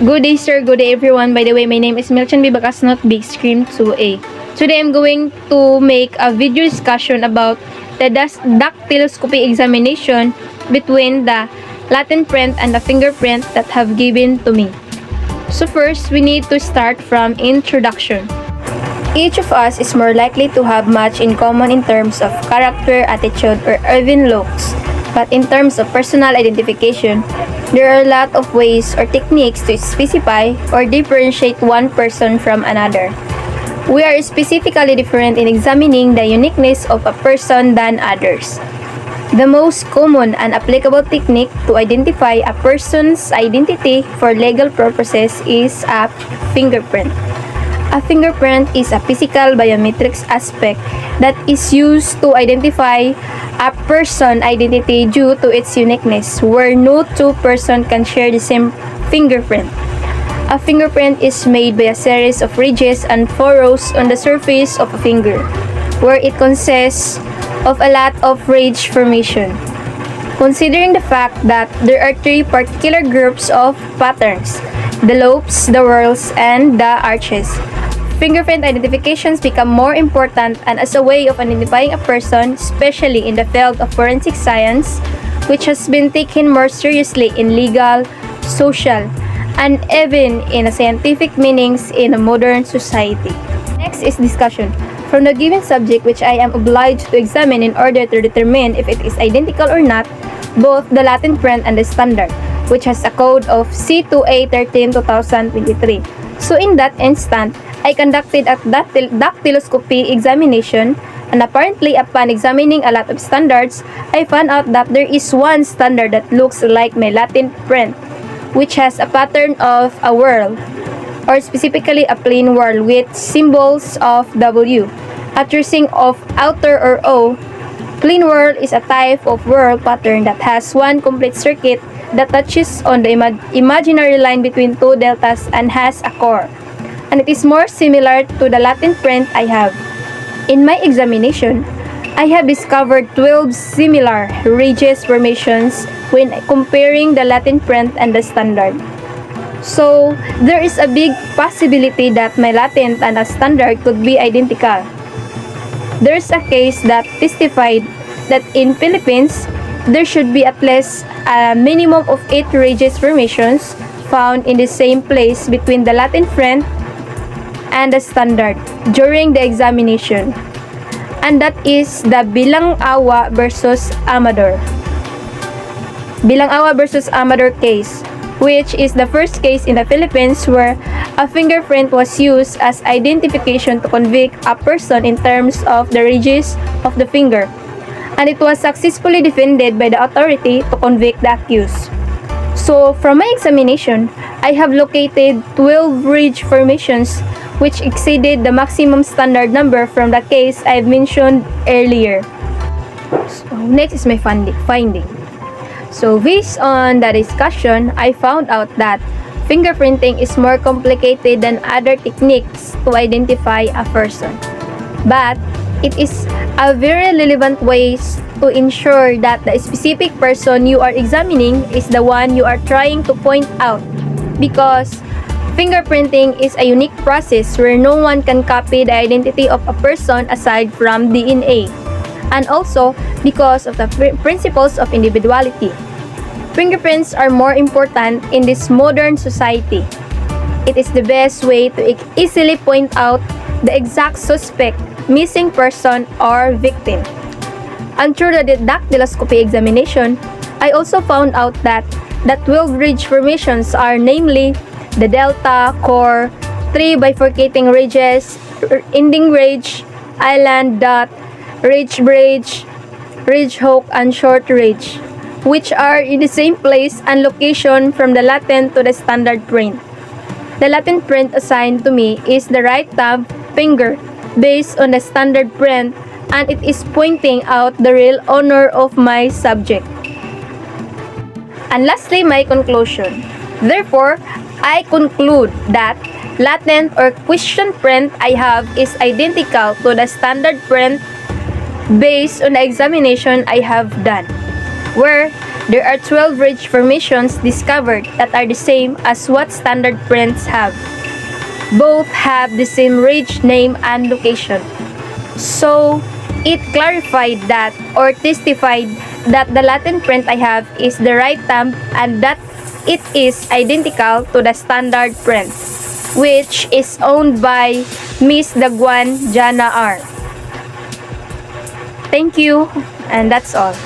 Good day, sir. Good day, everyone. By the way, my name is Milton Bibakasnot, Big Screen 2A. Today, I'm going to make a video discussion about the dactyloscopy examination between the Latin print and the fingerprint that have given to me. So first, we need to start from introduction. Each of us is more likely to have much in common in terms of character, attitude, or even looks. But in terms of personal identification, there are a lot of ways or techniques to specify or differentiate one person from another. We are specifically different in examining the uniqueness of a person than others. The most common and applicable technique to identify a person's identity for legal purposes is a fingerprint. A fingerprint is a physical biometrics aspect that is used to identify a person's identity due to its uniqueness, where no two persons can share the same fingerprint. A fingerprint is made by a series of ridges and furrows on the surface of a finger, where it consists of a lot of ridge formation. Considering the fact that there are three particular groups of patterns: the lobes, the whorls, and the arches, fingerprint identifications become more important and as a way of identifying a person, especially in the field of forensic science, which has been taken more seriously in legal, social, and even in a scientific meanings in a modern society. Next is discussion. From the given subject which I am obliged to examine in order to determine if it is identical or not, both the Latin print and the standard, which has a code of C2A13-2023. So in that instant, I conducted a dactyloscopy examination, and apparently upon examining a lot of standards, I found out that there is one standard that looks like my Latin print, which has a pattern of a whorl, or specifically a plain whorl with symbols of W, a tracing of outer or O. Plain whorl is a type of whorl pattern that has one complete circuit that touches on the imaginary line between two deltas and has a core, and it is more similar to the Latin print I have. In my examination, I have discovered 12 similar ridges formations when comparing the Latin print and the standard. So, there is a big possibility that my Latin and the standard could be identical. There is a case that testified that in Philippines, there should be at least a minimum of 8 ridges formations found in the same place between the Latin print and the standard during the examination, and that is the Bilang-Awa versus Amador case, which is the first case in the Philippines where a fingerprint was used as identification to convict a person in terms of the ridges of the finger, and it was successfully defended by the authority to convict the accused. So from my examination, I have located 12 ridge formations which exceeded the maximum standard number from the case I've mentioned earlier. So next is my finding. So based on the discussion, I found out that fingerprinting is more complicated than other techniques to identify a person. But it is a very relevant way to ensure that the specific person you are examining is the one you are trying to point out, because fingerprinting is a unique process where no one can copy the identity of a person aside from DNA, and also because of the principles of individuality. Fingerprints are more important in this modern society. It is the best way to easily point out the exact suspect, missing person, or victim. And through the dactyloscopy examination, I also found out that the 12 ridge formations are namely the delta, core, 3 bifurcating ridges, ending ridge, island, dot, ridge bridge, ridge hook, and short ridge, which are in the same place and location from the Latin to the standard print. The Latin print assigned to me is the right thumb finger based on the standard print, and it is pointing out the real owner of my subject. And lastly, my conclusion. Therefore, I conclude that Latin or question print I have is identical to the standard print based on the examination I have done, where There are 12 ridge formations discovered that are the same as what standard prints have. Both have the same ridge name and location. So, it clarified that or testified that the Latin print I have is the right thumb and that it is identical to the standard print, which is owned by Miss Daguan Jana R. Thank you, and that's all.